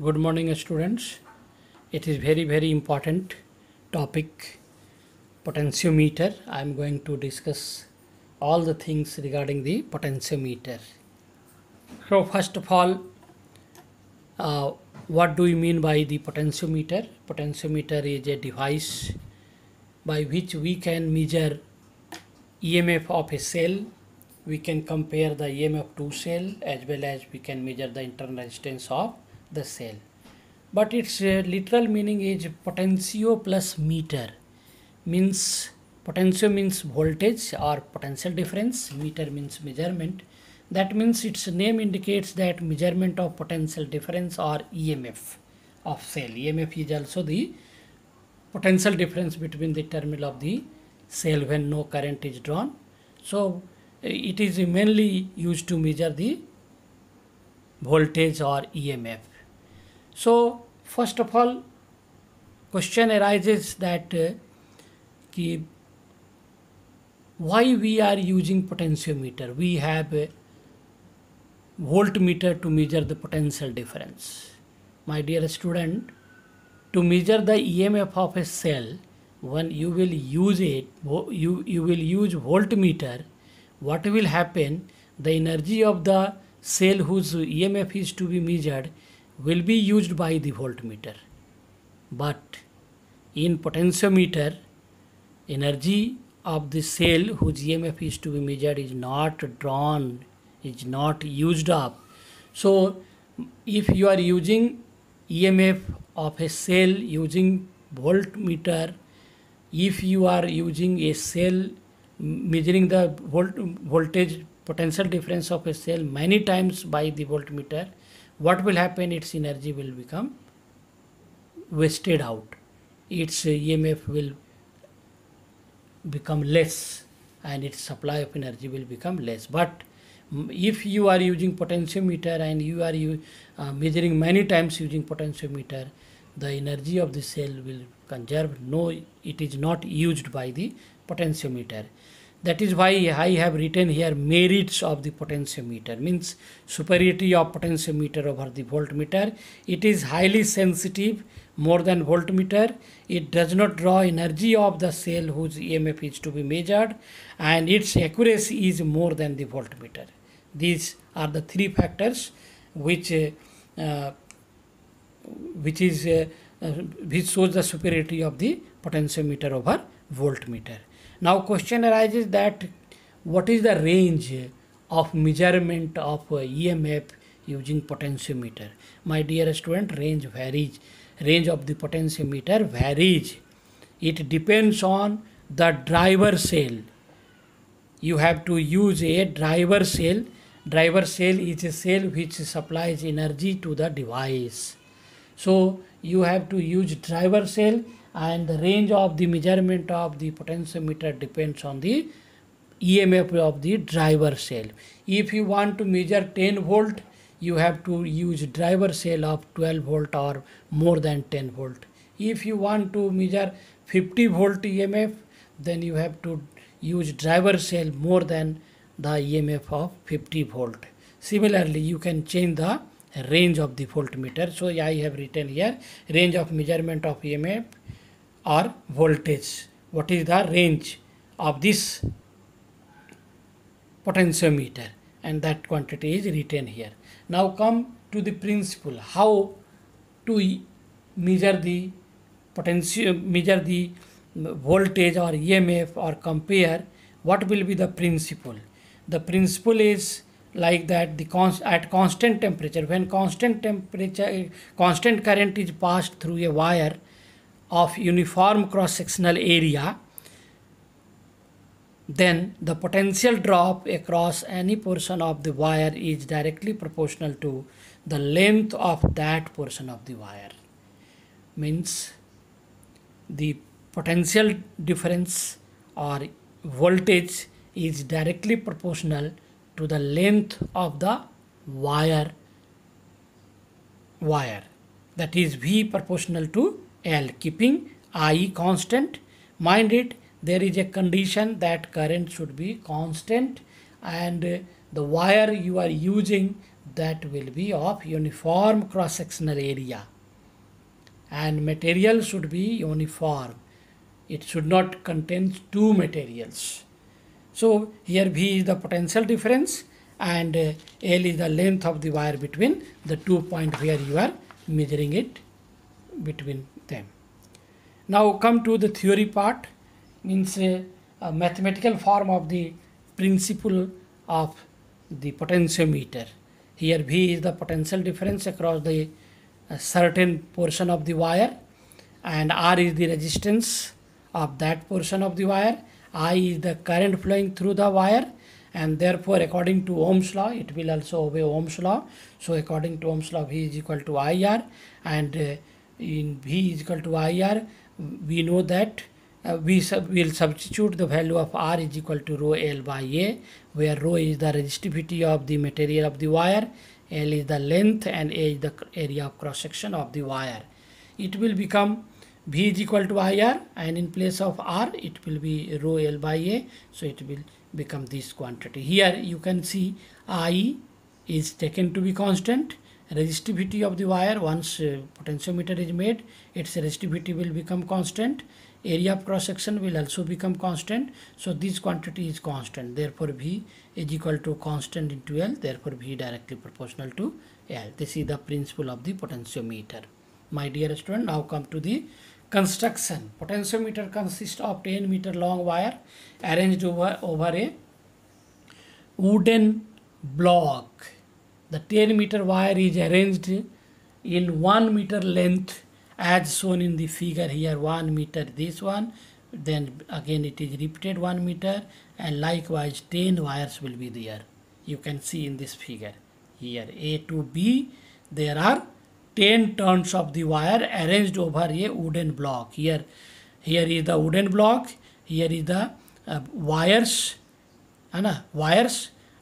Good morning, students. It is very important topic, potentiometer. I am going to discuss all the things regarding the potentiometer. So first of all, what do we mean by the potentiometer? Potentiometer is a device by which we can measure EMF of a cell. We can compare the EMF of two cells as well as we can measure the internal resistance of the cell. But its literal meaning is potentio plus meter. Means potentio means voltage or potential difference, meter means measurement. That means its name indicates that measurement of potential difference or EMF of cell. EMF is also the potential difference between the terminal of the cell when no current is drawn. So it is mainly used to measure the voltage or EMF. So first of all, question arises that why we are using potentiometer? We have a voltmeter to measure the potential difference. My dear student, to measure the EMF of a cell, when you will use it, you will use voltmeter. What will happen? The energy of the cell whose EMF is to be measured will be used by the voltmeter. But in potentiometer, energy of the cell whose EMF is to be measured is not drawn, is not used up. So if you are using EMF of a cell using voltmeter, if you are using a cell measuring the voltage potential difference of a cell many times by the voltmeter, what will happen? Its energy will become wasted out. Its EMF will become less and its supply of energy will become less. But if you are using potentiometer and you are measuring many times using potentiometer, the energy of the cell will conserve. No, it is not used by the potentiometer. That is why I have written here merits of the potentiometer, means superiority of potentiometer over the voltmeter. It is highly sensitive, more than voltmeter. It does not draw energy of the cell whose EMF is to be measured, and its accuracy is more than the voltmeter. These are the three factors which shows the superiority of the potentiometer over voltmeter. Now question arises that what is the range of measurement of EMF using potentiometer? My dear student, range varies. Range of the potentiometer varies. It depends on the driver cell. You have to use a driver cell. Driver cell is a cell which supplies energy to the device. So you have to use driver cell, and the range of the measurement of the potentiometer depends on the EMF of the driver cell. If you want to measure 10 volt, you have to use driver cell of 12 volt or more than 10 volt. If you want to measure 50 volt EMF, then you have to use driver cell more than the EMF of 50 volt. Similarly, you can change the range of the voltmeter. So I have written here range of measurement of EMF or voltage. What is the range of this potentiometer? And that quantity is written here. Now come to the principle, how to measure the voltage or EMF or compare. What will be the principle? The principle is like that at constant temperature, when constant current is passed through a wire of uniform cross-sectional area, then the potential drop across any portion of the wire is directly proportional to the length of that portion of the wire. Means the potential difference or voltage is directly proportional to the length of the wire. That is V proportional to L, keeping I constant. Mind it, there is a condition that current should be constant, and the wire you are using, that will be of uniform cross-sectional area, and material should be uniform. It should not contain two materials. So here V is the potential difference and L is the length of the wire between the 2 points where you are measuring it between them. Now come to the theory part, means a mathematical form of the principle of the potentiometer. Here V is the potential difference across the certain portion of the wire, and R is the resistance of that portion of the wire. I is the current flowing through the wire, and therefore according to Ohm's law it will also obey Ohm's law. So according to Ohm's law, V is equal to IR, and in V is equal to IR we know that we will substitute the value of R is equal to rho L by A, where rho is the resistivity of the material of the wire, L is the length, and A is the area of cross section of the wire. It will become V is equal to IR, and in place of R it will be rho L by A, so it will become this quantity. Here you can see I is taken to be constant. Resistivity of the wire, once potentiometer is made, its resistivity will become constant. Area of cross section will also become constant. So this quantity is constant. Therefore V is equal to constant into L. Therefore V directly proportional to L. This is the principle of the potentiometer. My dear student, now come to the construction. Potentiometer consists of 10 meter long wire arranged over a wooden block. The 10 meter wire is arranged in 1 meter length as shown in the figure here. 1 meter this one, then again it is repeated 1 meter, and likewise 10 wires will be there. You can see in this figure here A to B there are 10 turns of the wire arranged over a wooden block. Here is the wooden block, here is the wires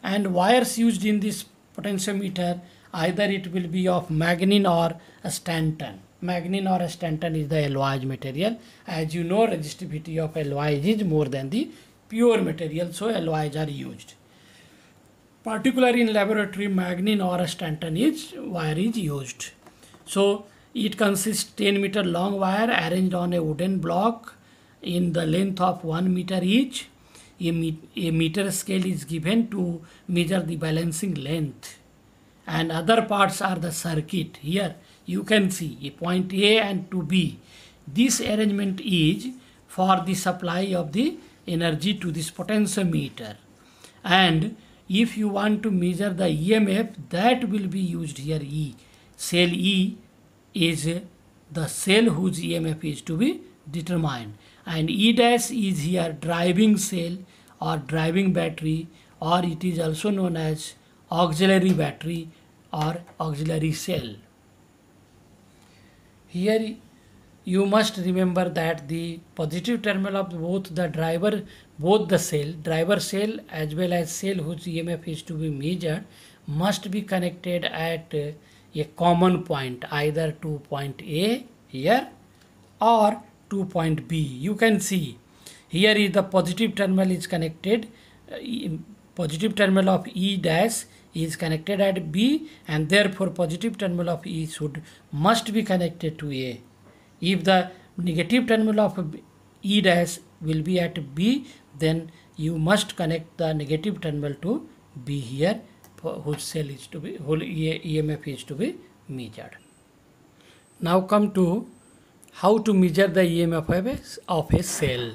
and wires used in this potentiometer, either it will be of Magnin or a Stanton. Magnin or a Stanton is the alloy material. As you know, resistivity of alloys is more than the pure material, so alloys are used. Particularly in laboratory, Magnin or a Stanton wire is used. So it consists 10 meter long wire arranged on a wooden block in the length of 1 meter each. A meter scale is given to measure the balancing length, and other parts are the circuit. Here you can see a point A and to B. This arrangement is for the supply of the energy to this potentiometer, and if you want to measure the EMF, that will be used here. E, cell E is the cell whose EMF is to be determined, and E dash is here driving cell or driving battery, or it is also known as auxiliary battery or auxiliary cell. Here you must remember that the positive terminal of both the driver cell as well as cell whose EMF is to be measured must be connected at a common point, either to point A here or to point B. You can see here is the positive terminal is connected, positive terminal of E dash is connected at B, and therefore positive terminal of E must be connected to A. If the negative terminal of E dash will be at B, then you must connect the negative terminal to B here, whose cell is to be, whole EMF is to be measured. Now come to how to measure the EMF of a cell.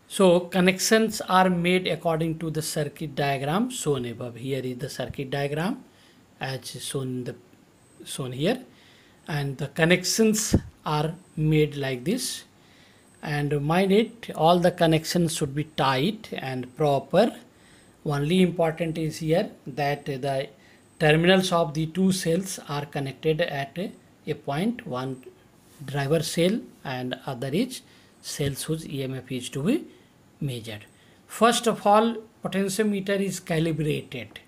So connections are made according to the circuit diagram shown above. Here is the circuit diagram as shown here, and the connections are made like this. And mind it, all the connections should be tight and proper. Only important is here that the terminals of the two cells are connected at a point, one driver cell and other is cells whose EMF is to be measured. First of all, potentiometer is calibrated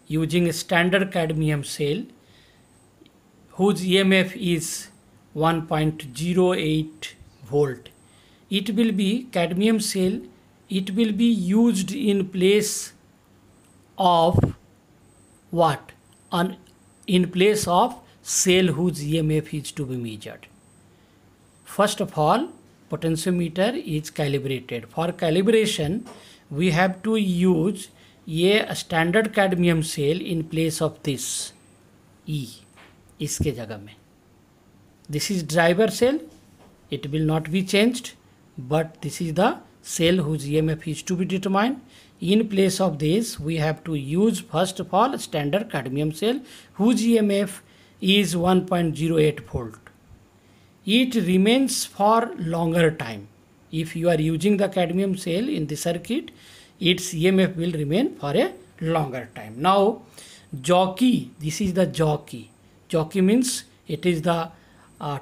using a standard cadmium cell whose EMF is 1.08 volt. It will be cadmium cell, it will be used in place of what? On in place of cell whose EMF is to be measured. First of all, potentiometer is calibrated. For calibration, we have to use a standard cadmium cell in place of this E. इसके जगह में. This is driver cell. It will not be changed, but this is the cell whose EMF is to be determined. In place of this, we have to use first of all standard cadmium cell whose EMF is 1.08 volt. It remains for longer time. If you are using the cadmium cell in the circuit, its EMF will remain for a longer time. Now, jockey, this is the jockey. Jockey means it is the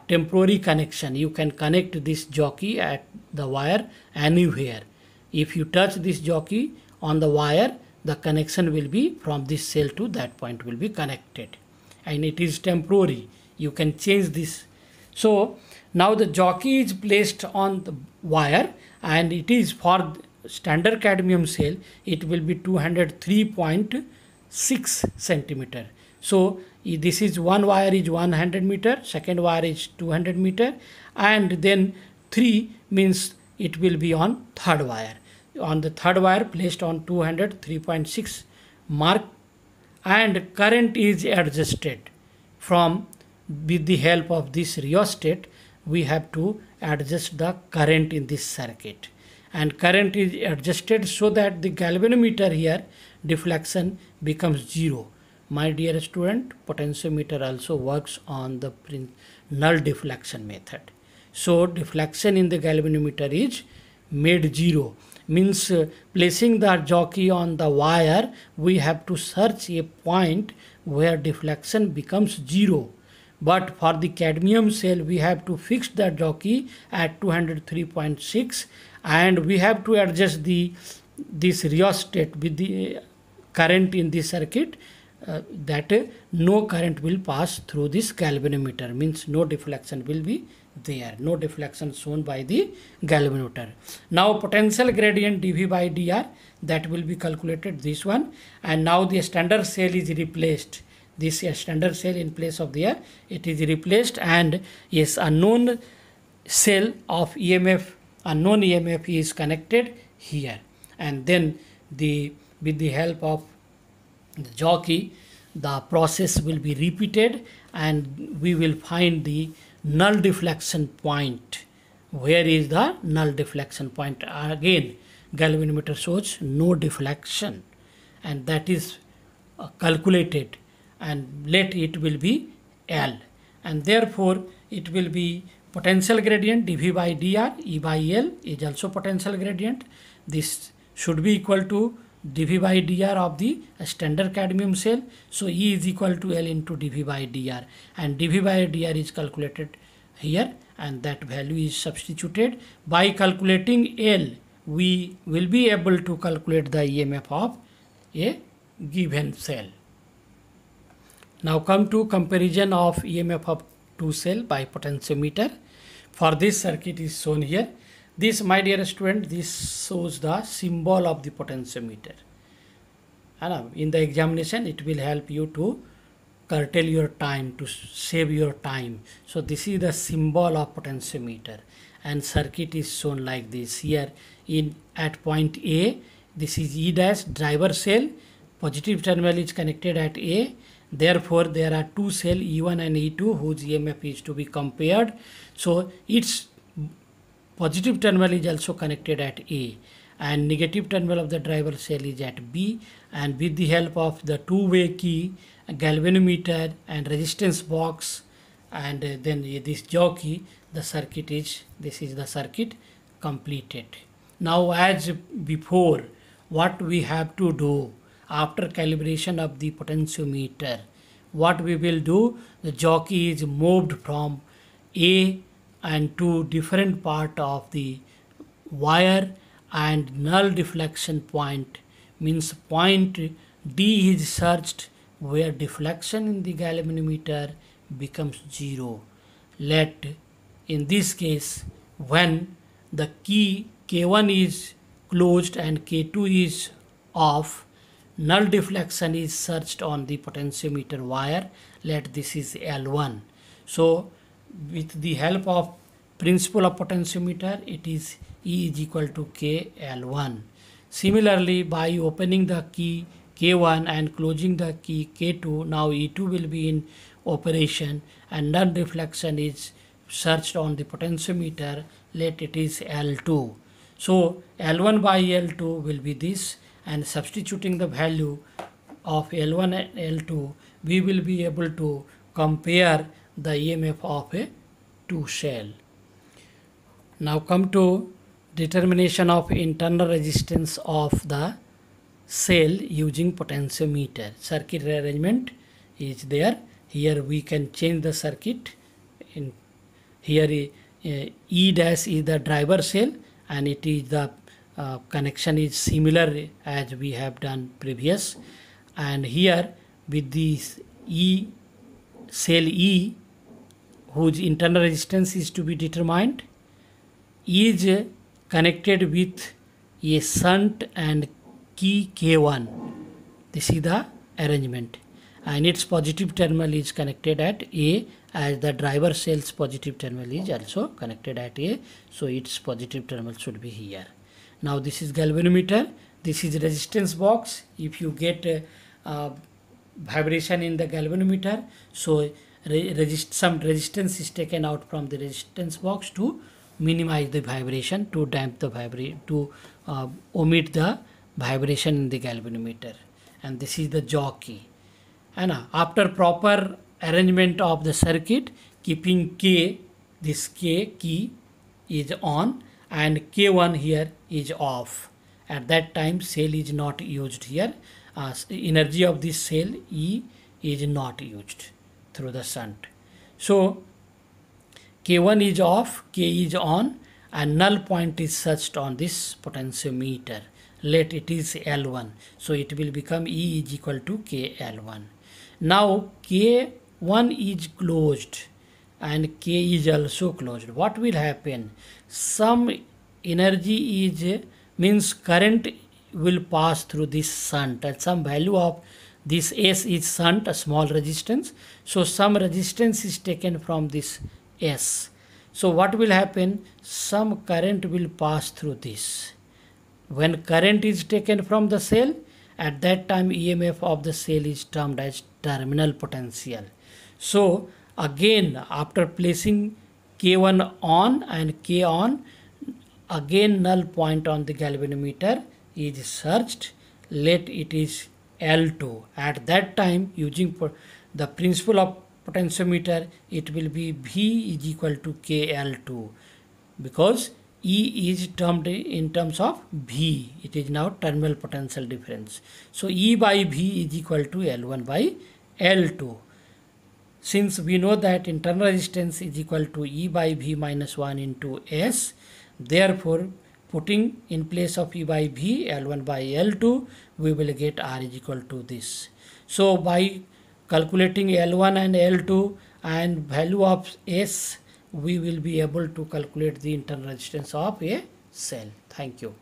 temporary connection. You can connect this jockey at the wire anywhere. If you touch this jockey on the wire, the connection will be from this cell to that point will be connected, and it is temporary. You can change this. So now the jockey is placed on the wire, and it is for standard cadmium cell, it will be 203.6 centimeter. So this is one wire is 100 meter, second wire is 200 meter, and then 3 means it will be on third wire. On the third wire placed on 203.6 mark, and current is adjusted from with the help of this rheostat. We have to adjust the current in this circuit, and current is adjusted so that the galvanometer here deflection becomes 0. My dear student, potentiometer also works on the null deflection method. So deflection in the galvanometer is made 0. Means placing the jockey on the wire, we have to search a point where deflection becomes 0. But for the cadmium cell, we have to fix the jockey at 203.6, and we have to adjust this rheostat with the current in the circuit, that no current will pass through this galvanometer, means no deflection will be there, no deflection shown by the galvanometer. Now potential gradient dV by dr, that will be calculated, this one, and now the standard cell is replaced. This standard cell in place of there, it is replaced, and yes, unknown cell of EMF, unknown EMF is connected here, and then with the help of the jockey, the process will be repeated, and we will find the null deflection point. Where is the null deflection point? Again, galvanometer shows no deflection, and that is calculated, and let it will be L, and therefore it will be potential gradient dV by dr. E by L is also potential gradient. This should be equal to dV by dr of the standard cadmium cell. So E is equal to L into dV by dr, and dV by dr is calculated here, and that value is substituted. By calculating L, we will be able to calculate the EMF of a given cell. Now come to comparison of EMF of two cell by potentiometer. For this circuit is shown here. This, my dear student, this shows the symbol of the potentiometer. And in the examination, it will help you to curtail your time, to save your time. So this is the symbol of potentiometer, and circuit is shown like this. Here at point A, this is E dash driver cell. Positive terminal is connected at A. Therefore, there are two cell E1 and E2 whose EMF is to be compared. So its positive terminal is also connected at A, and negative terminal of the driver cell is at B, and with the help of the two-way key, galvanometer and resistance box, and then this jockey, the circuit is, this is the circuit completed. Now as before, what we have to do after calibration of the potentiometer, what we will do, the jockey is moved from A and to different part of the wire, and null deflection point means point D is searched where deflection in the galvanometer becomes 0. Let in this case, when the key K1 is closed and K2 is off, null deflection is searched on the potentiometer wire. Let this is L1. So with the help of principle of potentiometer, it is E is equal to K L1. Similarly, by opening the key K1 and closing the key K2, now E2 will be in operation and null deflection is searched on the potentiometer. Let it is L2. So L1 by L2 will be this, and substituting the value of L1 and L2, we will be able to compare the EMF of a two cell. Now come to determination of internal resistance of the cell using potentiometer. Circuit arrangement is there. Here we can change the circuit. In here E dash is the driver cell, and it is the connection is similar as we have done previous. And here with this E cell E, whose internal resistance is to be determined, is connected with a shunt and key K1. This is the arrangement, and its positive terminal is connected at A, as the driver cell's positive terminal is also connected at A, so its positive terminal should be here. Now this is galvanometer, this is resistance box. If you get vibration in the galvanometer, so some resistance is taken out from the resistance box to minimize the vibration, to damp the vibration, to omit the vibration in the galvanometer. And this is the jockey. And after proper arrangement of the circuit, keeping K, this K key is on and K1 here is off. At that time cell is not used here. Energy of this cell E is not used through the shunt. So K1 is off, K is on, and null point is searched on this potentiometer. Let it is L1. So it will become E is equal to K L1. Now K1 is closed and K is also closed. What will happen? Some energy is means current will pass through this shunt, and some value of this S is shunt, a small resistance. So some resistance is taken from this S. So what will happen? Some current will pass through this. When current is taken from the cell, at that time EMF of the cell is termed as terminal potential. So again, after placing K1 on and K on, again null point on the galvanometer is searched. Let it is L2. At that time, using the principle of potentiometer, it will be V is equal to KL2, because E is termed in terms of V. It is now terminal potential difference. So E by V is equal to L1 by L2. Since we know that internal resistance is equal to E by V minus 1 into S, therefore putting in place of E by V L1 by L2, we will get R is equal to this. So by calculating L1 and L2 and value of S, we will be able to calculate the internal resistance of a cell. Thank you.